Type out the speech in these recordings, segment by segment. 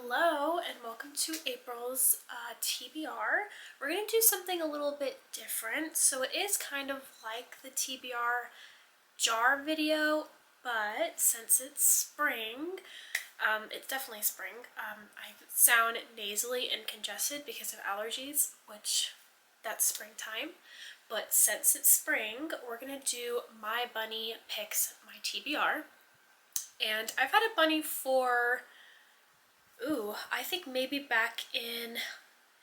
Hello and welcome to April's TBR. We're going to do something a little bit different. So it is kind of like the TBR jar video, but since it's spring, it's definitely spring, I sound nasally and congested because of allergies, which that's springtime. But since it's spring, we're going to do my bunny picks my TBR. And I've had a bunny for I think maybe back in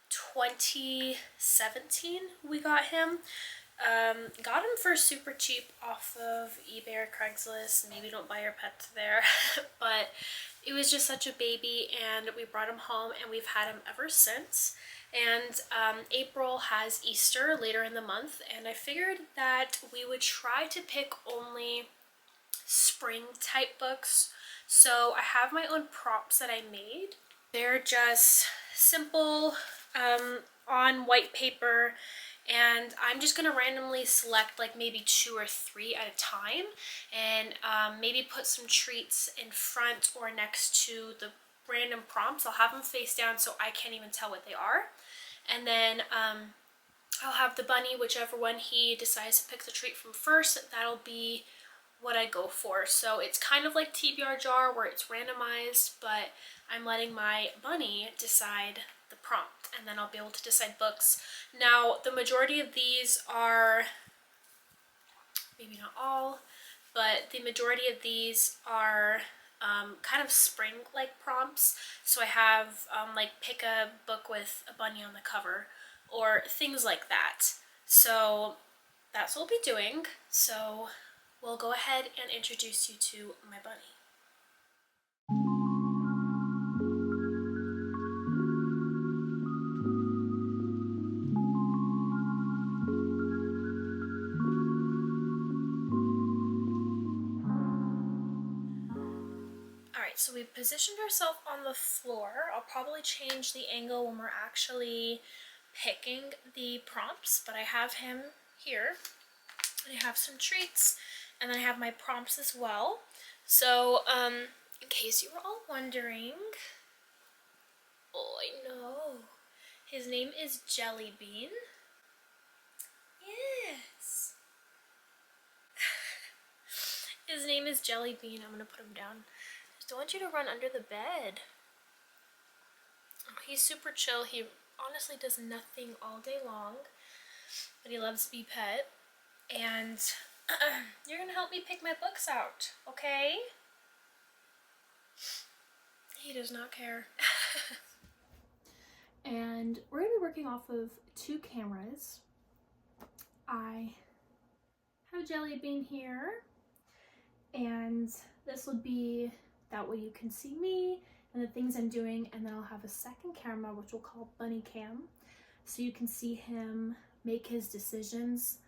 2017 we got him. Got him for super cheap off of eBay or Craigslist. Maybe don't buy your pets there. But it was just such a baby and we brought him home and we've had him ever since. And April has Easter later in the month and I figured that we would try to pick only spring type books. So I have my own prompts that I made. They're just simple on white paper, and I'm just gonna randomly select like maybe 2 or 3 at a time and maybe put some treats in front or next to the random prompts. I'll have them face down so I can't even tell what they are. And then I'll have the bunny, whichever one he decides to pick the treat from first, that'll be what I go for. So it's kind of like TBR jar where it's randomized, but I'm letting my bunny decide the prompt and then I'll be able to decide books. Now the majority of these are, maybe not all, but the majority of these are kind of spring-like prompts. So I have like pick a book with a bunny on the cover or things like that. So that's what we'll be doing. So we'll go ahead and introduce you to my bunny. Alright, so we've positioned ourselves on the floor. I'll probably change the angle when we're actually picking the prompts, but I have him here. And I have some treats, and then I have my prompts as well. So, in case you were all wondering, oh, I know, his name is Jelly Bean. Yes. His name is Jelly Bean. I'm gonna put him down. Just don't want you to run under the bed. Oh, he's super chill. He honestly does nothing all day long, but he loves to be pet. And you're gonna help me pick my books out, okay? He does not care. And we're gonna be working off of 2 cameras. I have Jelly Bean here, and this will be that way you can see me and the things I'm doing, and then I'll have a second camera which we'll call Bunny Cam, so you can see him make his decisions.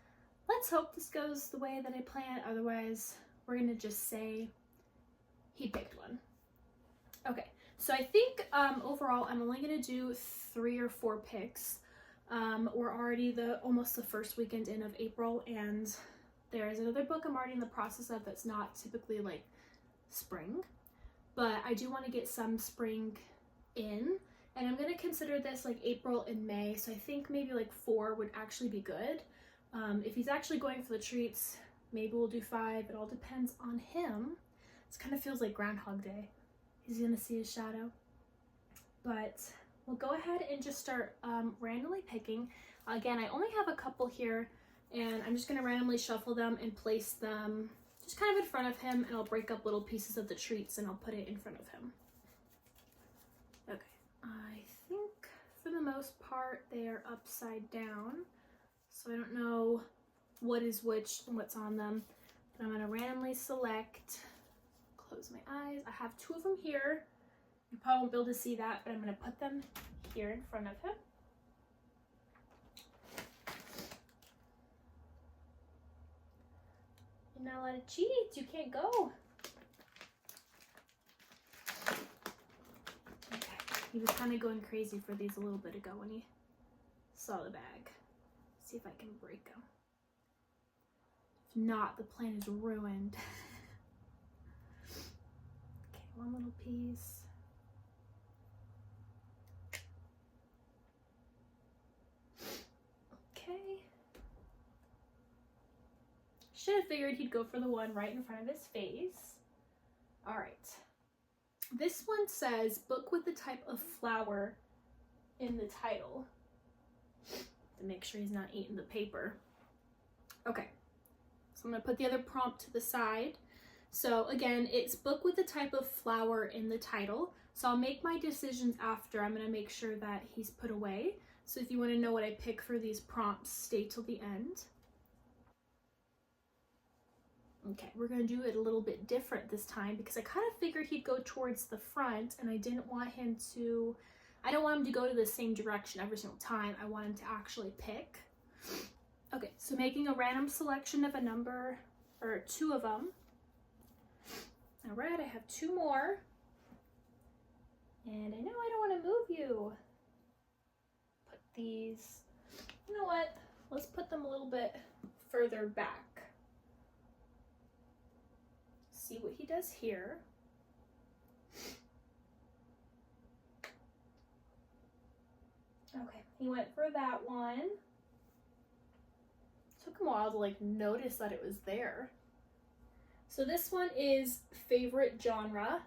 Let's hope this goes the way that I plan, otherwise we're gonna just say he picked one. Okay, so I think overall I'm only gonna do 3 or 4 picks. We're already almost the first weekend in of April, and there is another book I'm already in the process of that's not typically like spring, but I do want to get some spring in, and I'm gonna consider this like April and May, so I think maybe like 4 would actually be good. If he's actually going for the treats, maybe we'll do 5. It all depends on him. It kind of feels like Groundhog Day. He's gonna see his shadow. But we'll go ahead and just start randomly picking. Again, I only have a couple here, and I'm just gonna randomly shuffle them and place them just kind of in front of him, and I'll break up little pieces of the treats and I'll put it in front of him. Okay, I think for the most part they are upside down. So I don't know what is which and what's on them, but I'm gonna randomly select, close my eyes. I have 2 of them here. You probably won't be able to see that, but I'm gonna put them here in front of him. You're not allowed to cheat, you can't go. Okay, he was kind of going crazy for these a little bit ago when he saw the bag. See if I can break them. If not, the plan is ruined. Okay, 1 little piece. Should have figured he'd go for the one right in front of his face. All right. This one says, book with the type of flower in the title. To make sure he's not eating the paper. Okay. So I'm going to put the other prompt to the side. So again, it's book with the type of flower in the title. So I'll make my decisions after. I'm going to make sure that he's put away. So if you want to know what I pick for these prompts, stay till the end. Okay, we're going to do it a little bit different this time because I kind of figured he'd go towards the front and I don't want him to go to the same direction every single time. I want him to actually pick. Okay, so making a random selection of a number, or 2 of them. All right, I have 2 more. And I know I don't want to move you. Put these, you know what? Let's put them a little bit further back. See what he does here. Okay, he went for that one. Took him a while to like notice that it was there. So this one is favorite genre.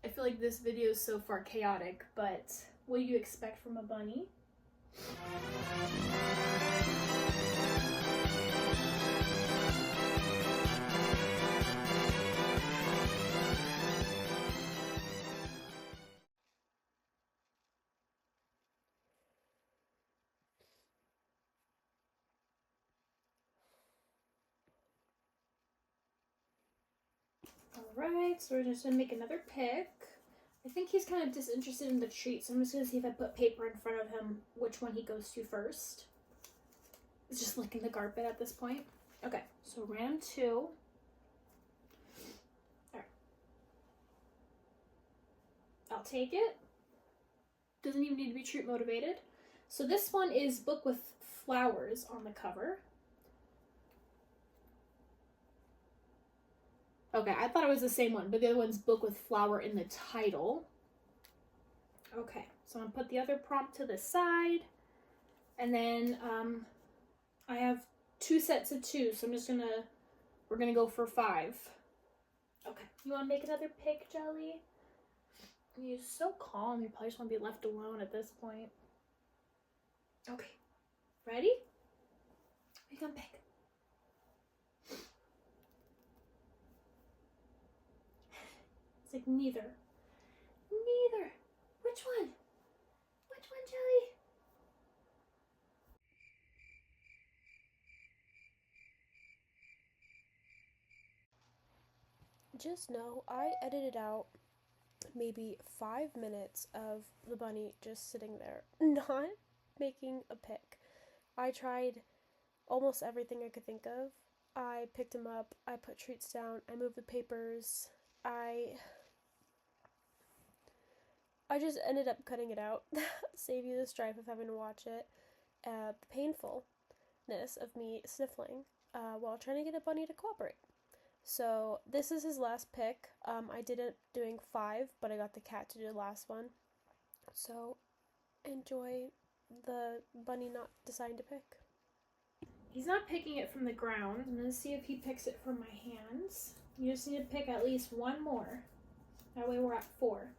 I feel like this video is so far chaotic, but what do you expect from a bunny? Alright, so we're just gonna make another pick. I think he's kind of disinterested in the treat, so I'm just gonna see if I put paper in front of him, which one he goes to first. He's just licking the carpet at this point. Okay, so random 2. Alright. I'll take it. Doesn't even need to be treat motivated. So this one is book with flowers on the cover. Okay, I thought it was the same one, but the other one's book with flower in the title. Okay, so I'm gonna put the other prompt to the side. And then I have 2 sets of 2, so we're gonna go for 5. Okay, you wanna make another pick, Jelly? You're so calm, you probably just wanna be left alone at this point. Okay, ready? What are you gonna pick? It's like neither. Neither. Which one? Which one, Jelly? Just know I edited out maybe 5 minutes of the bunny just sitting there, not making a pick. I tried almost everything I could think of. I picked him up, I put treats down, I moved the papers, I just ended up cutting it out. Save you the strife of having to watch it. The painfulness of me sniffling while trying to get a bunny to cooperate. So this is his last pick. I did it doing 5, but I got the cat to do the last one. So enjoy the bunny not deciding to pick. He's not picking it from the ground. I'm gonna see if he picks it from my hands. You just need to pick at least 1 more. That way we're at 4.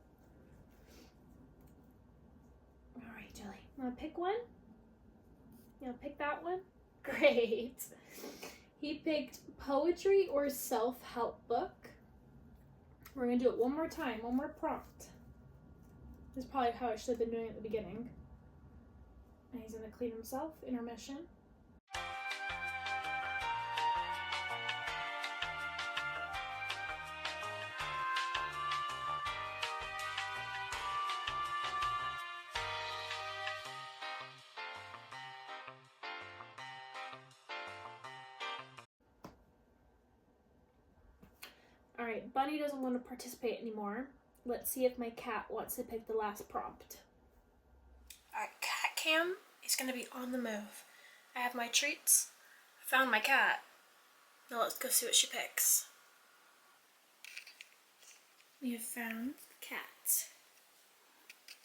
Alright, Jelly. You wanna pick one? You wanna pick that one? Great. He picked poetry or self-help book. We're gonna do it 1 more time, 1 more prompt. This is probably how I should have been doing it at the beginning. And he's gonna clean himself, intermission. Alright, Bunny doesn't want to participate anymore. Let's see if my cat wants to pick the last prompt. Alright, cat cam is going to be on the move. I have my treats. I found my cat. Now let's go see what she picks. We have found the cat.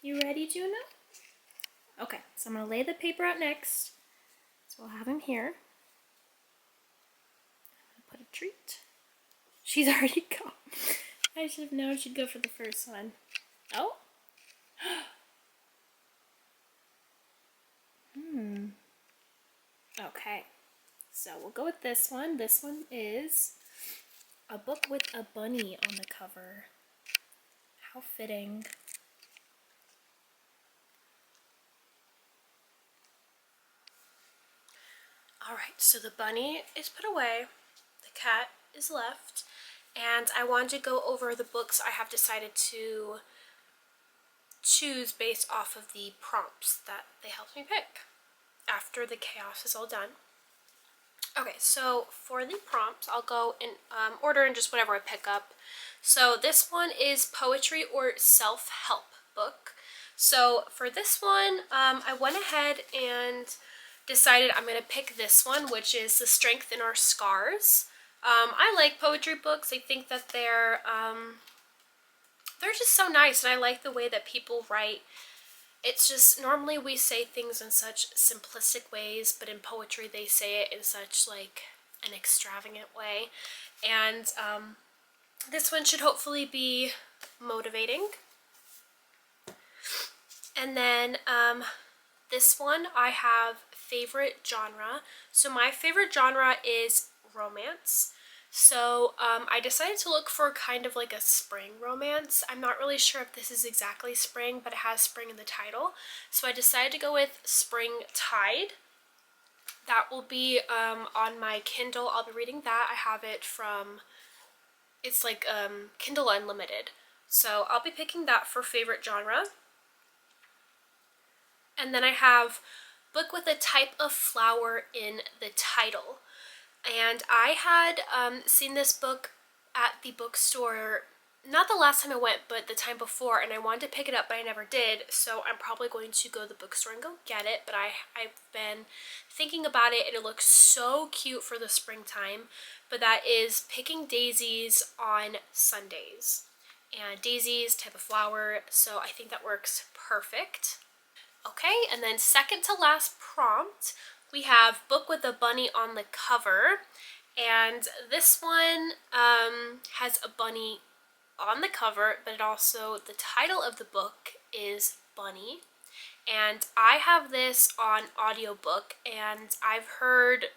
You ready, Juno? Okay, so I'm going to lay the paper out next. So we'll have him here. What a treat. She's already gone. I should have known she'd go for the first one. Oh. Okay. So we'll go with this one. This one is a book with a bunny on the cover. How fitting. Alright, so the bunny is put away, the cat is left, and I wanted to go over the books I have decided to choose based off of the prompts that they helped me pick after the chaos is all done. Okay, so for the prompts, I'll go in order and just whatever I pick up. So this one is poetry or self-help book. So for this one, I went ahead and decided I'm going to pick this one, which is The Strength in Our Scars. I like poetry books. I think that they're just so nice, and I like the way that people write. It's just, normally we say things in such simplistic ways, but in poetry they say it in such like an extravagant way. And this one should hopefully be motivating. And then this one I have favorite genre. So my favorite genre is romance. So I decided to look for kind of like a spring romance. I'm not really sure if this is exactly spring, but it has spring in the title. So I decided to go with Spring Tide. That will be on my Kindle. I'll be reading that. I have it from, it's like Kindle Unlimited. So I'll be picking that for favorite genre. And then I have book with a type of flower in the title. And I had seen this book at the bookstore, not the last time I went, but the time before, and I wanted to pick it up, but I never did, so I'm probably going to go to the bookstore and go get it. But I've been thinking about it, and it looks so cute for the springtime. But that is Picking Daisies on Sundays. And daisies, type of flower, so I think that works perfect. Okay, and then second to last prompt, we have book with a bunny on the cover, and this one has a bunny on the cover, but it also, the title of the book is Bunny, and I have this on audiobook, and I've heard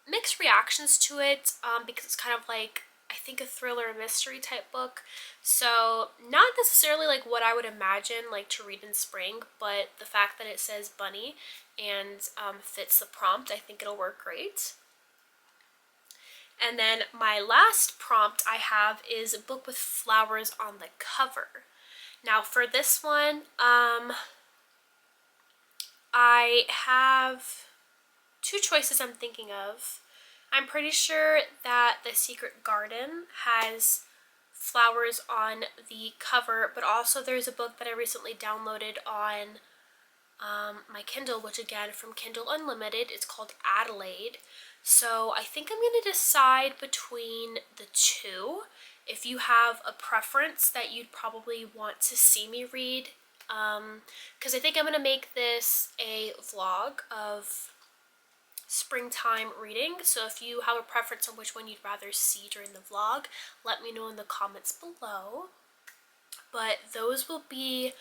mixed reactions to it because it's kind of like, I think, a thriller mystery type book. So not necessarily like what I would imagine like to read in spring, but the fact that it says bunny and fits the prompt, I think it'll work great. And then my last prompt I have is a book with flowers on the cover. Now for this one, I have two choices I'm thinking of. I'm pretty sure that The Secret Garden has flowers on the cover, but also there's a book that I recently downloaded on my Kindle, which again, from Kindle Unlimited, it's called Adelaide. So I think I'm going to decide between the two. If you have a preference that you'd probably want to see me read, because I think I'm going to make this a vlog of springtime reading. So if you have a preference on which one you'd rather see during the vlog, let me know in the comments below. But those will be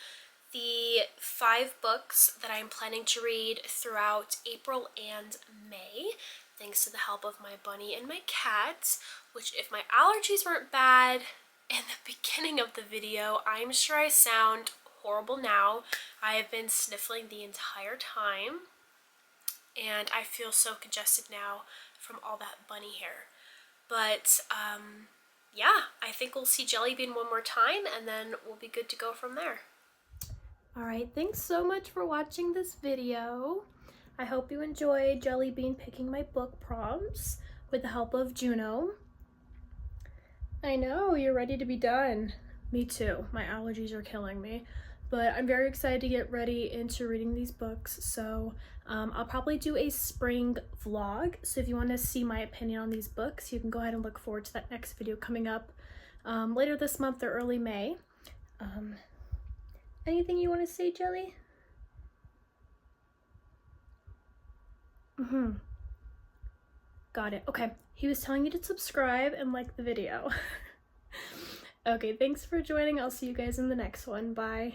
the 5 books that I'm planning to read throughout April and May, thanks to the help of my bunny and my cat, which, if my allergies weren't bad in the beginning of the video, I'm sure I sound horrible now. I have been sniffling the entire time, and I feel so congested now from all that bunny hair. But yeah, I think we'll see Jellybean one more time, and then we'll be good to go from there. Alright, thanks so much for watching this video. I hope you enjoyed Jellybean picking my book prompts with the help of Juno. I know, you're ready to be done. Me too. My allergies are killing me. But I'm very excited to get ready into reading these books, so I'll probably do a spring vlog. So if you want to see my opinion on these books, you can go ahead and look forward to that next video coming up later this month or early May. Anything you want to say, Jelly? Got it. Okay. He was telling you to subscribe and like the video. Okay, thanks for joining. I'll see you guys in the next one. Bye.